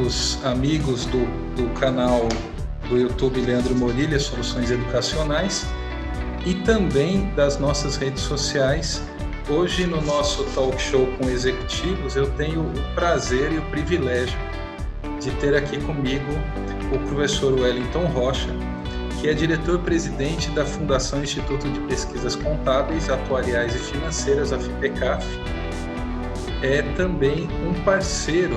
os amigos do canal do YouTube Leandro Morilha, Soluções Educacionais, e também das nossas redes sociais. Hoje, no nosso talk show com executivos, eu tenho o prazer e o privilégio de ter aqui comigo o professor Wellington Rocha, que é diretor-presidente da Fundação Instituto de Pesquisas Contábeis, Atuariais e Financeiras, a FIPECAF. É também um parceiro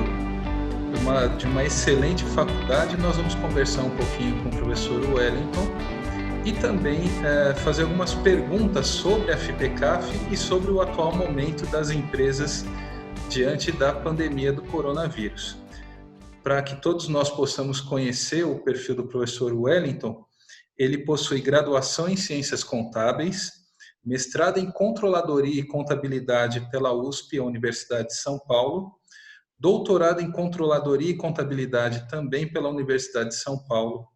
de uma excelente faculdade. Nós vamos conversar um pouquinho com o professor Wellington e também fazer algumas perguntas sobre a FIPECAF e sobre o atual momento das empresas diante da pandemia do coronavírus. Para que todos nós possamos conhecer o perfil do professor Wellington, ele possui graduação em Ciências Contábeis, mestrado em Controladoria e Contabilidade pela USP, a Universidade de São Paulo, doutorado em Controladoria e Contabilidade também pela Universidade de São Paulo.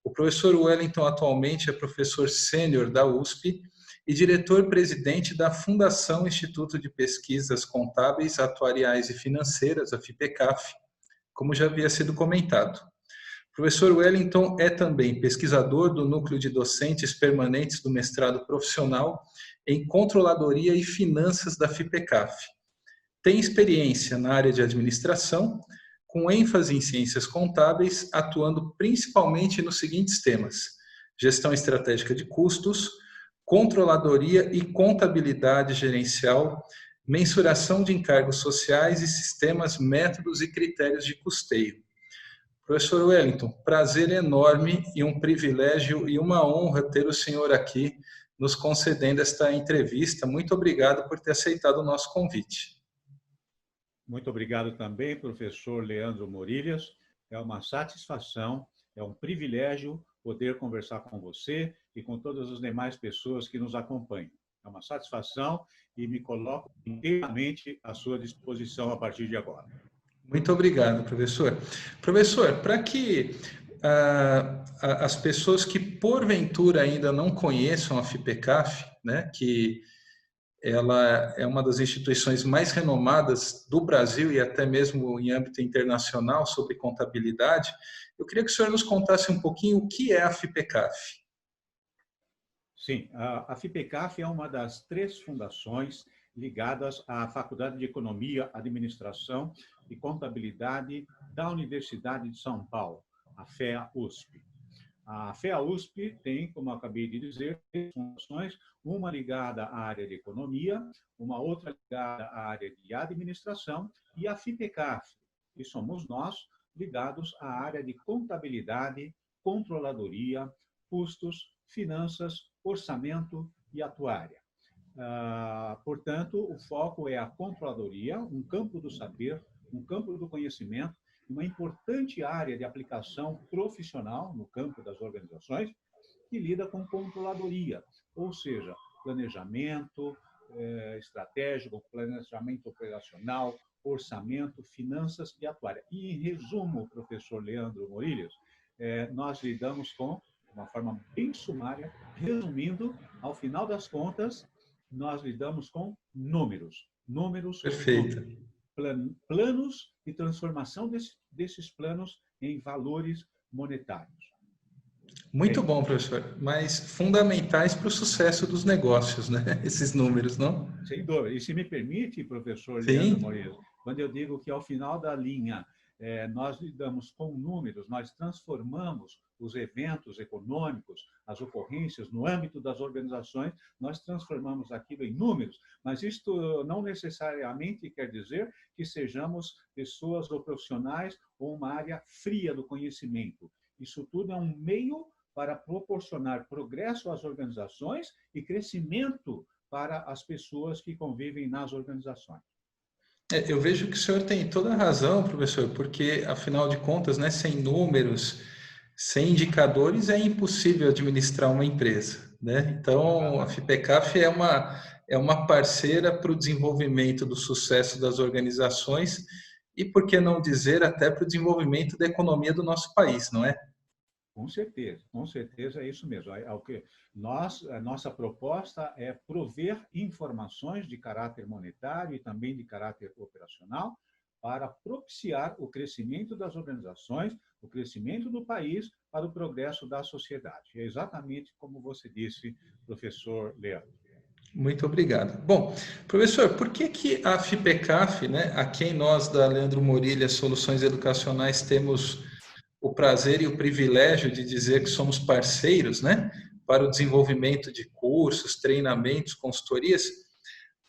O professor Wellington atualmente é professor sênior da USP e diretor-presidente da Fundação Instituto de Pesquisas Contábeis, Atuariais e Financeiras, a FIPECAF, como já havia sido comentado. O professor Wellington é também pesquisador do Núcleo de Docentes Permanentes do Mestrado Profissional em Controladoria e Finanças da FIPECAF. Tem experiência na área de administração, com ênfase em ciências contábeis, atuando principalmente nos seguintes temas: gestão estratégica de custos, controladoria e contabilidade gerencial, mensuração de encargos sociais e sistemas, métodos e critérios de custeio. Professor Wellington, prazer enorme e um privilégio e uma honra ter o senhor aqui nos concedendo esta entrevista. Muito obrigado por ter aceitado o nosso convite. Muito obrigado também, professor Leandro Morilhas. É uma satisfação, é um privilégio poder conversar com você e com todas as demais pessoas que nos acompanham. É uma satisfação e me coloco inteiramente à sua disposição a partir de agora. Muito obrigado, professor. Professor, para que as pessoas que porventura ainda não conheçam a FIPECAF, né, que ela é uma das instituições mais renomadas do Brasil e até mesmo em âmbito internacional sobre contabilidade, eu queria que o senhor nos contasse um pouquinho o que é a FIPECAF. Sim, a FIPECAF é uma das 3 fundações ligadas à Faculdade de Economia, Administração e Contabilidade da Universidade de São Paulo, a FEA-USP. A FEA-USP tem, como eu acabei de dizer, 3 fundações, uma ligada à área de economia, uma outra ligada à área de administração e a FIPECAF, que somos nós, ligados à área de contabilidade, controladoria, custos, finanças, orçamento e atuária. Portanto, o foco é a controladoria, um campo do saber, um campo do conhecimento, uma importante área de aplicação profissional no campo das organizações que lida com controladoria, ou seja, planejamento estratégico, planejamento operacional, orçamento, finanças e atuária. E, em resumo, professor Leandro Morilhas, nós lidamos com, de uma forma bem sumária, resumindo, ao final das contas, nós lidamos com números. Perfeito. Planos e transformação desses planos em valores monetários. Muito bom, professor, mas fundamentais para o sucesso dos negócios, né? Esses números, não? Sem dúvida. E se me permite, professor Leandro Sim. Moreira, quando eu digo que ao final da linha nós lidamos com números, nós transformamos os eventos econômicos, as ocorrências no âmbito das organizações, nós transformamos aquilo em números, mas isto não necessariamente quer dizer que sejamos pessoas ou profissionais ou uma área fria do conhecimento. Isso tudo é um meio para proporcionar progresso às organizações e crescimento para as pessoas que convivem nas organizações. Eu vejo que o senhor tem toda a razão, professor, porque, afinal de contas, né, sem números, sem indicadores, é impossível administrar uma empresa, né? Então, a FIPECAF é uma parceira para o desenvolvimento do sucesso das organizações e, por que não dizer, até para o desenvolvimento da economia do nosso país, não é? Com certeza é isso mesmo. É o que a nossa proposta é prover informações de caráter monetário e também de caráter operacional para propiciar o crescimento das organizações, o crescimento do país para o progresso da sociedade. É exatamente como você disse, professor Leandro. Muito obrigado. Bom, professor, por que que a FIPECAF, né, a quem nós da Leandro Morilha Soluções Educacionais temos o prazer e o privilégio de dizer que somos parceiros, né, para o desenvolvimento de cursos, treinamentos, consultorias,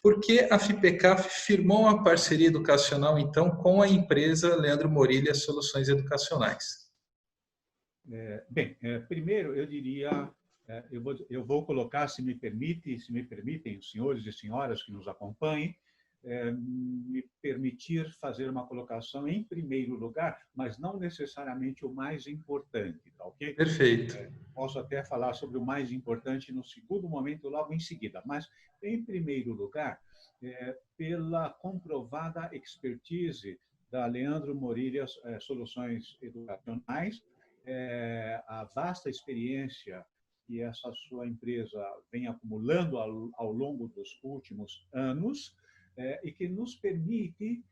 por que a FIPECAF firmou uma parceria educacional, então, com a empresa Leandro Morilha Soluções Educacionais? Bem, primeiro eu diria, eu vou colocar, se me permitem, os senhores e senhoras que nos acompanhem, me permitir fazer uma colocação em primeiro lugar, mas não necessariamente o mais importante, tá ok? Perfeito. Posso até falar sobre o mais importante no segundo momento, logo em seguida, mas, em primeiro lugar, pela comprovada expertise da Leandro Morilha Soluções Educacionais, a vasta experiência que essa sua empresa vem acumulando ao longo dos últimos anos, e que nos permite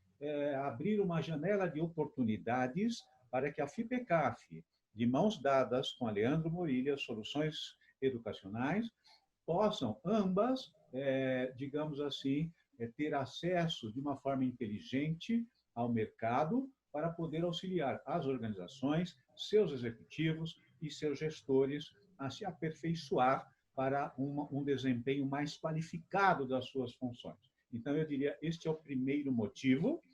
abrir uma janela de oportunidades para que a FIPECAF, de mãos dadas com a Leandro Morilha Soluções Educacionais, possam ambas, digamos assim, ter acesso de uma forma inteligente ao mercado para poder auxiliar as organizações, seus executivos e seus gestores a se aperfeiçoar para um desempenho mais qualificado das suas funções. Então, eu diria, este é o primeiro motivo,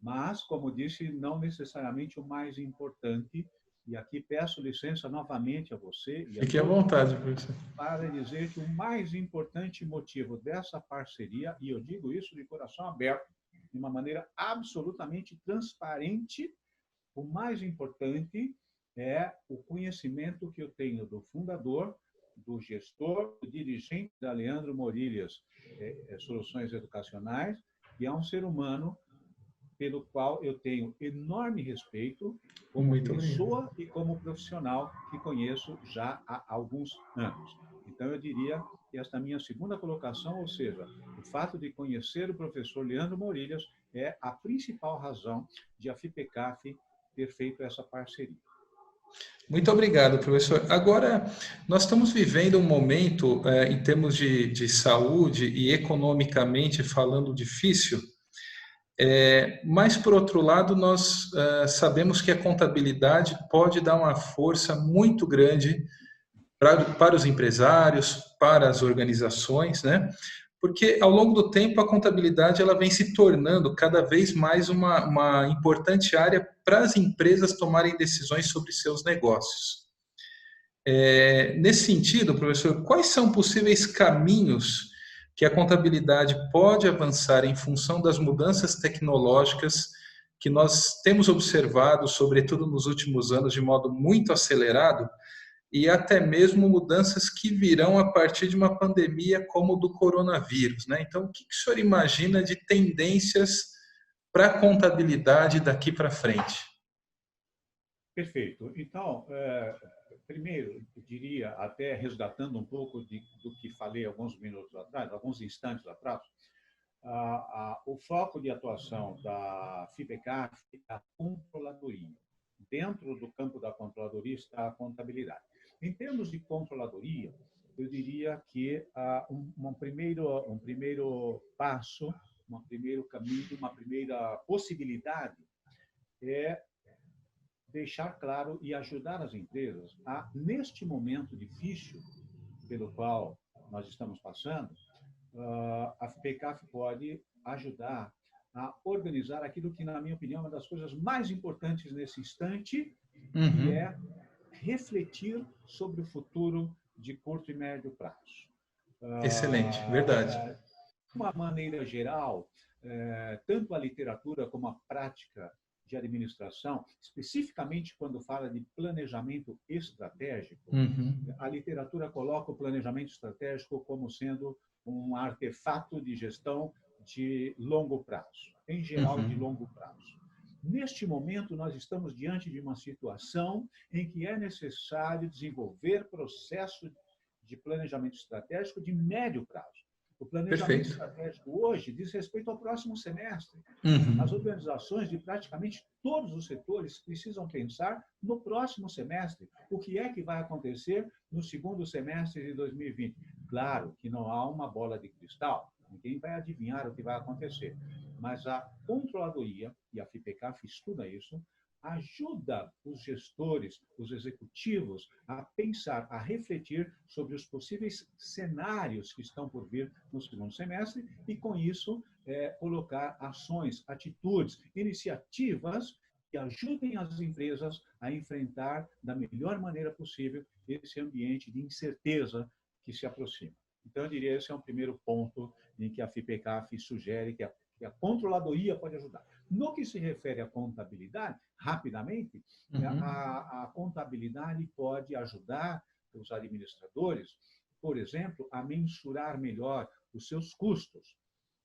mas, como disse, não necessariamente o mais importante. E aqui peço licença novamente a você e a Fique à todos vontade, professor. para dizer que o mais importante motivo dessa parceria, e eu digo isso de coração aberto, de uma maneira absolutamente transparente, o mais importante é o conhecimento que eu tenho do fundador, do gestor, do dirigente da Leandro Morilhas Soluções Educacionais, que é um ser humano pelo qual eu tenho enorme respeito como Muito pessoa obrigado. e como profissional que conheço já há alguns anos. Então, eu diria que esta minha segunda colocação, ou seja, o fato de conhecer o professor Leandro Morilhas, é a principal razão de a FIPECAF ter feito essa parceria. Muito obrigado, professor. Agora, nós estamos vivendo um momento, em termos de saúde e economicamente falando, difícil. Mas, por outro lado, nós sabemos que a contabilidade pode dar uma força muito grande para os empresários, para as organizações, né? Porque ao longo do tempo a contabilidade ela vem se tornando cada vez mais uma importante área para as empresas tomarem decisões sobre seus negócios. Nesse sentido, professor, quais são possíveis caminhos que a contabilidade pode avançar em função das mudanças tecnológicas que nós temos observado, sobretudo nos últimos anos, de modo muito acelerado, e até mesmo mudanças que virão a partir de uma pandemia como o do coronavírus, né? Então, o que o senhor imagina de tendências para a contabilidade daqui para frente? Perfeito. Então, primeiro, eu diria, até resgatando um pouco do que falei alguns minutos atrás, alguns instantes atrás, o foco de atuação da FIPECAF é a controladoria. Dentro do campo da controladoria está a contabilidade. Em termos de controladoria, eu diria que um primeiro passo, um primeiro caminho, uma primeira possibilidade é deixar claro e ajudar as empresas a, neste momento difícil pelo qual nós estamos passando, a FIPECAF pode ajudar a organizar aquilo que, na minha opinião, é uma das coisas mais importantes nesse instante, que é refletir sobre o futuro de curto e médio prazo. Excelente, verdade. De uma maneira geral, tanto a literatura como a prática de administração, especificamente quando fala de planejamento estratégico, a literatura coloca o planejamento estratégico como sendo um artefato de gestão de longo prazo, em geral de longo prazo. Neste momento, nós estamos diante de uma situação em que é necessário desenvolver processo de planejamento estratégico de médio prazo. O planejamento Perfeito. estratégico hoje diz respeito ao próximo semestre. Uhum. As organizações de praticamente todos os setores precisam pensar no próximo semestre. O que é que vai acontecer no segundo semestre de 2020? Claro que não há uma bola de cristal. Ninguém vai adivinhar o que vai acontecer. Mas a controladoria, e a FIPECAF estuda isso, ajuda os gestores, os executivos a pensar, a refletir sobre os possíveis cenários que estão por vir no segundo semestre e, com isso, colocar ações, atitudes, iniciativas que ajudem as empresas a enfrentar da melhor maneira possível esse ambiente de incerteza que se aproxima. Então, eu diria, esse é um primeiro ponto em que a FIPECAF sugere que a controladoria pode ajudar. No que se refere à contabilidade, rapidamente, a contabilidade pode ajudar os administradores, por exemplo, a mensurar melhor os seus custos.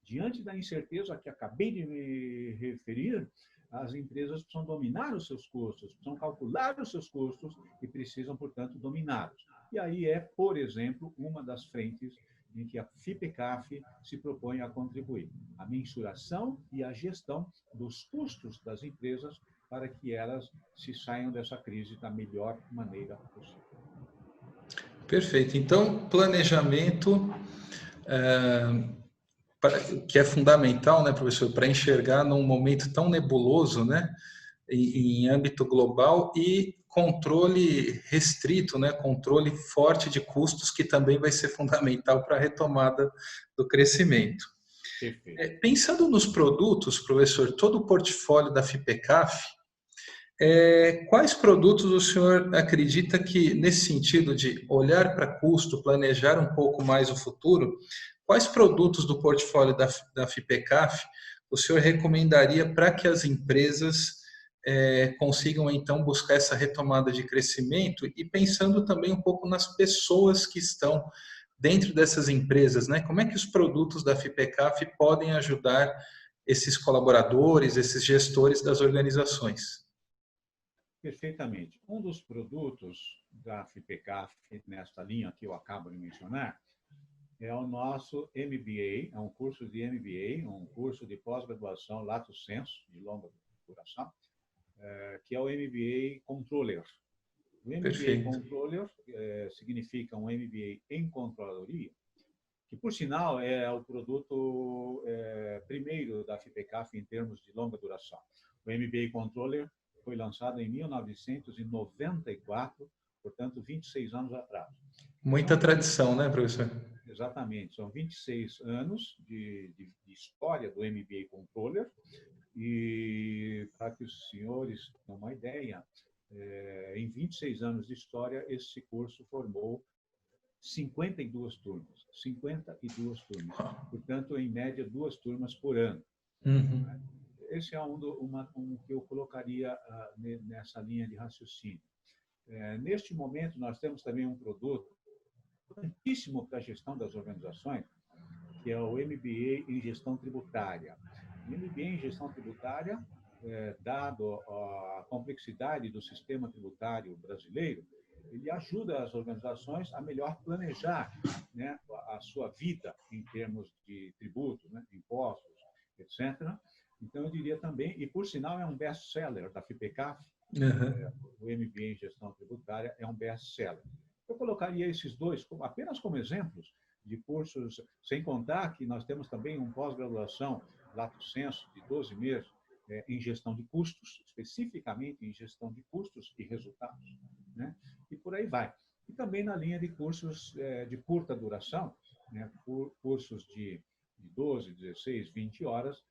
Diante da incerteza que acabei de me referir, as empresas precisam dominar os seus custos, precisam calcular os seus custos e precisam, portanto, dominá-los. E aí é, por exemplo, uma das frentes em que a FIPECAF se propõe a contribuir. A mensuração e a gestão dos custos das empresas para que elas se saiam dessa crise da melhor maneira possível. Perfeito. Então, planejamento, que é fundamental, né, professor, para enxergar num momento tão nebuloso, né, em âmbito global, e controle restrito, né, controle forte de custos, que também vai ser fundamental para a retomada do crescimento. Perfeito. Pensando nos produtos, professor, todo o portfólio da FIPECAF, quais produtos o senhor acredita que, nesse sentido de olhar para custo, planejar um pouco mais o futuro, quais produtos do portfólio da FIPECAF o senhor recomendaria para que as empresas consigam, então, buscar essa retomada de crescimento e pensando também um pouco nas pessoas que estão dentro dessas empresas, né? Como é que os produtos da FIPECAF podem ajudar esses colaboradores, esses gestores das organizações? Perfeitamente. Um dos produtos da FIPECAF, nesta linha que eu acabo de mencionar, é o nosso MBA, é um curso de MBA, um curso de pós-graduação lato sensu, de longa duração, que é o MBA Controller. O MBA Perfeito. Controller significa um MBA em controladoria, que, por sinal, é o produto primeiro da FIPECAF em termos de longa duração. O MBA Controller foi lançado em 1994, portanto, 26 anos atrás. Muita tradição, né, professor? Exatamente. São 26 anos de história do MBA Controller. E, para que os senhores tenham uma ideia, em 26 anos de história, esse curso formou 52 turmas. 52 turmas. Portanto, em média, 2 turmas por ano. Uhum. Esse é um que eu colocaria nessa linha de raciocínio. Neste momento, nós temos também um produto importantíssimo para a gestão das organizações, que é o MBA em Gestão Tributária. O MBA em Gestão Tributária, dado a complexidade do sistema tributário brasileiro, ele ajuda as organizações a melhor planejar, né, a sua vida em termos de tributos, né, impostos, etc. Então, eu diria também, e por sinal é um best-seller da FIPECAF, o MBA em Gestão Tributária é um best-seller. Eu colocaria esses dois apenas como exemplos de cursos, sem contar que nós temos também um pós-graduação lato sensu de 12 meses em gestão de custos, especificamente em gestão de custos e resultados, né? E por aí vai. E também na linha de cursos de curta duração, né? Cursos de 12, 16, 20 horas,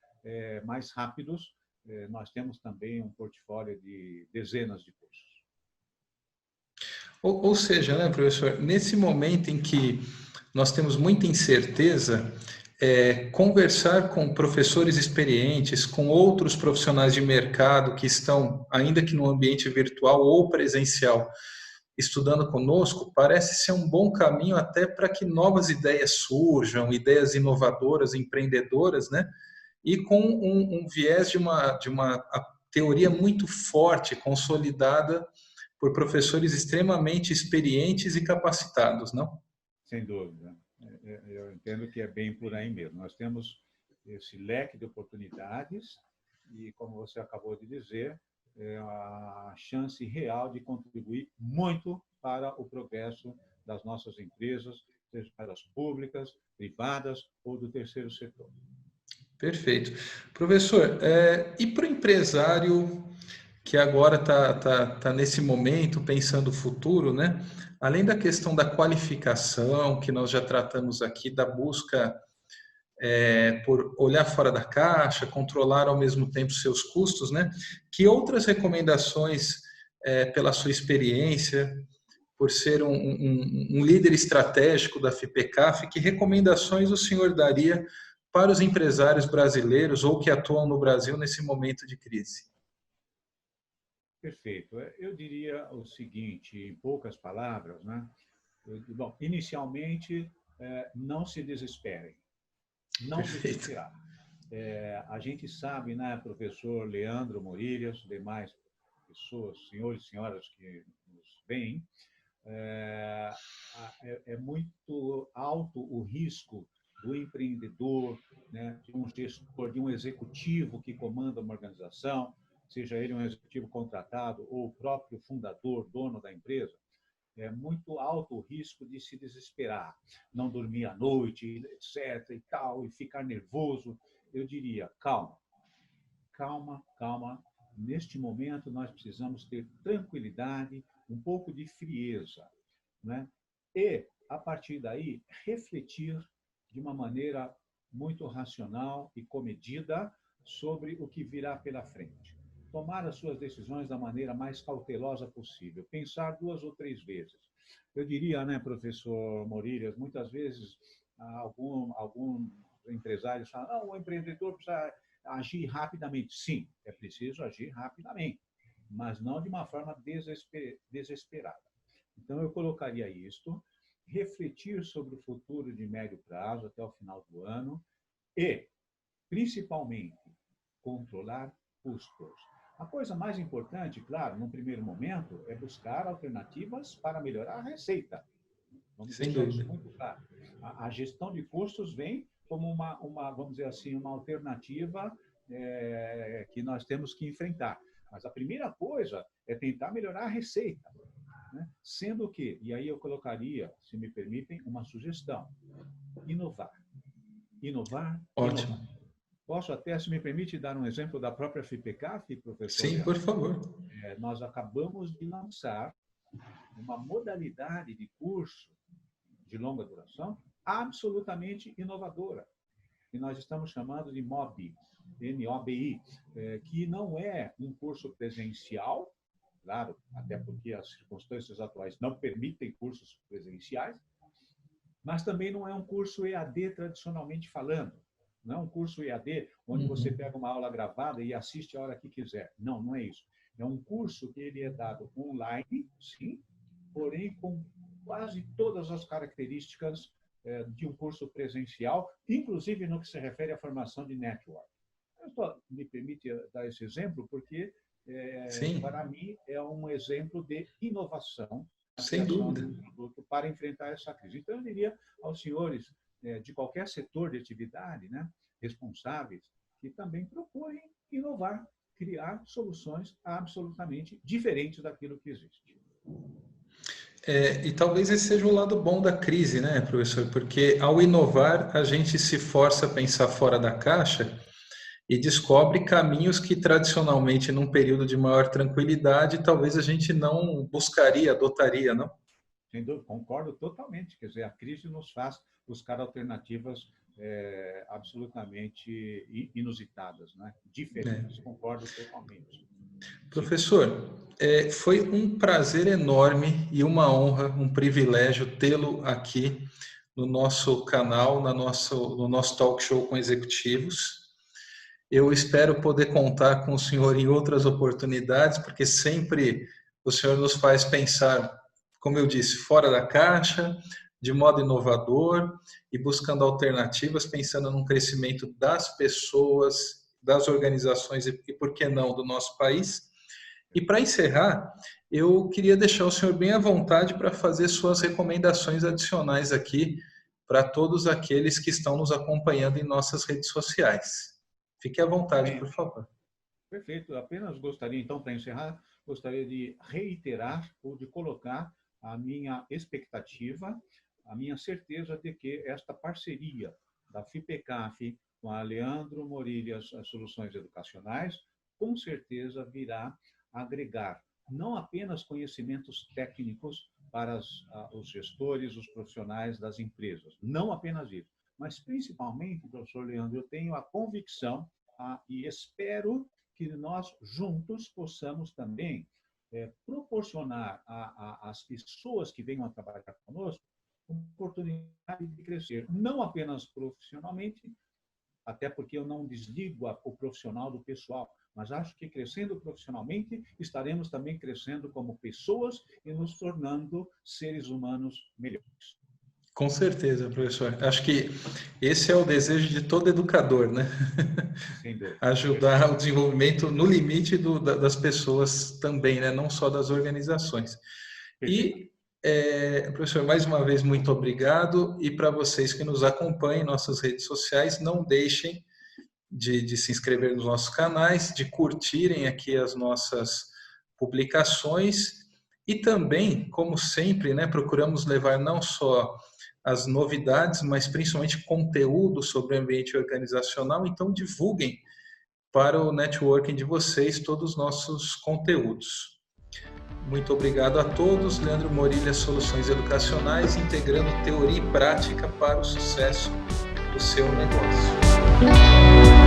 mais rápidos, nós temos também um portfólio de dezenas de cursos. Ou seja, né, professor, nesse momento em que nós temos muita incerteza, conversar com professores experientes, com outros profissionais de mercado que estão, ainda que no ambiente virtual ou presencial, estudando conosco, parece ser um bom caminho até para que novas ideias surjam, ideias inovadoras, empreendedoras, né? E com um viés de uma teoria muito forte, consolidada por professores extremamente experientes e capacitados, não? Sem dúvida. Eu entendo que é bem por aí mesmo. Nós temos esse leque de oportunidades e, como você acabou de dizer, é a chance real de contribuir muito para o progresso das nossas empresas, seja elas públicas, privadas ou do terceiro setor. Perfeito. Professor, e para o empresário que agora tá nesse momento pensando o futuro, né? Além da questão da qualificação, que nós já tratamos aqui, da busca por olhar fora da caixa, controlar ao mesmo tempo seus custos, né? Que outras recomendações, pela sua experiência, por ser um líder estratégico da FIPECAF, que recomendações o senhor daria para os empresários brasileiros ou que atuam no Brasil nesse momento de crise? Perfeito. Eu diria o seguinte, em poucas palavras, né? Bom, inicialmente, não se desesperem, não Perfeito. desesperar. A gente sabe, né, professor Leandro Morilhas, demais pessoas, senhores e senhoras que nos veem, é muito alto o risco do empreendedor, né, de um gestor, de um executivo que comanda uma organização, seja ele um executivo contratado ou o próprio fundador, dono da empresa. É muito alto o risco de se desesperar, não dormir à noite, etc. e tal, e ficar nervoso. Eu diria, calma, calma, calma. Neste momento, nós precisamos ter tranquilidade, um pouco de frieza, né? E, a partir daí, refletir de uma maneira muito racional e comedida sobre o que virá pela frente. Tomar as suas decisões da maneira mais cautelosa possível, pensar 2 ou 3 vezes. Eu diria, né, professor Morilhas, muitas vezes algum empresário fala, o empreendedor precisa agir rapidamente. Sim, é preciso agir rapidamente, mas não de uma forma desesperada. Então, eu colocaria isto, refletir sobre o futuro de médio prazo até o final do ano e, principalmente, controlar custos. A coisa mais importante, claro, num primeiro momento, é buscar alternativas para melhorar a receita. Vamos Sem deixar isso dúvida. muito claro. A gestão de custos vem como vamos dizer assim, uma alternativa que nós temos que enfrentar. Mas a primeira coisa é tentar melhorar a receita, né? Sendo que, e aí eu colocaria, se me permitem, uma sugestão: inovar. Inovar, Ótimo. inovar. Posso até, se me permite, dar um exemplo da própria FIPECAF, professor Sim, Leandro? por favor. Nós acabamos de lançar uma modalidade de curso de longa duração absolutamente inovadora, que nós estamos chamando de MOBI, M-O-B-I, que não é um curso presencial, claro, até porque as circunstâncias atuais não permitem cursos presenciais, mas também não é um curso EAD tradicionalmente falando. Não é um curso EAD onde você pega uma aula gravada e assiste a hora que quiser. Não, não é isso. É um curso que ele é dado online, sim, porém com quase todas as características de um curso presencial, inclusive no que se refere à formação de network. Me permite dar esse exemplo porque, para mim, é um exemplo de inovação na Sem criação de dúvida. um produto para enfrentar essa crise. Então, eu diria aos senhores de qualquer setor de atividade, né, responsáveis, que também procurem inovar, criar soluções absolutamente diferentes daquilo que existe. E talvez esse seja o lado bom da crise, né, professor? Porque ao inovar, a gente se força a pensar fora da caixa e descobre caminhos que tradicionalmente, num período de maior tranquilidade, talvez a gente não buscaria, adotaria, não? Sem dúvida, concordo totalmente. Quer dizer, a crise nos faz buscar alternativas absolutamente inusitadas, né? Diferentes. Concordo totalmente. Professor, foi um prazer enorme e uma honra, um privilégio tê-lo aqui no nosso canal, no nosso talk show com executivos. Eu espero poder contar com o senhor em outras oportunidades, porque sempre o senhor nos faz pensar, como eu disse, fora da caixa, de modo inovador e buscando alternativas, pensando no crescimento das pessoas, das organizações e por que não, do nosso país. E para encerrar, eu queria deixar o senhor bem à vontade para fazer suas recomendações adicionais aqui para todos aqueles que estão nos acompanhando em nossas redes sociais. Fique à vontade, por favor. Perfeito. Apenas gostaria, então, para encerrar, gostaria de reiterar ou de colocar a minha expectativa, a minha certeza de que esta parceria da FIPECAF com a Leandro Morillas Soluções Educacionais, com certeza virá agregar não apenas conhecimentos técnicos para os gestores, os profissionais das empresas, não apenas isso, mas principalmente, professor Leandro, eu tenho a convicção e espero que nós juntos possamos também proporcionar às pessoas que venham a trabalhar conosco uma oportunidade de crescer, não apenas profissionalmente, até porque eu não desligo o profissional do pessoal, mas acho que crescendo profissionalmente, estaremos também crescendo como pessoas e nos tornando seres humanos melhores. Com certeza, professor. Acho que esse é o desejo de todo educador, né? Sem dúvida. Ajudar o desenvolvimento no limite das pessoas também, né? Não só das organizações. E, professor, mais uma vez, muito obrigado. E para vocês que nos acompanham em nossas redes sociais, não deixem de se inscrever nos nossos canais, de curtirem aqui as nossas publicações e também, como sempre, né, procuramos levar não só as novidades, mas principalmente conteúdo sobre o ambiente organizacional. Então, divulguem para o networking de vocês todos os nossos conteúdos. Muito obrigado a todos. Leandro Morillas Soluções Educacionais, integrando teoria e prática para o sucesso do seu negócio.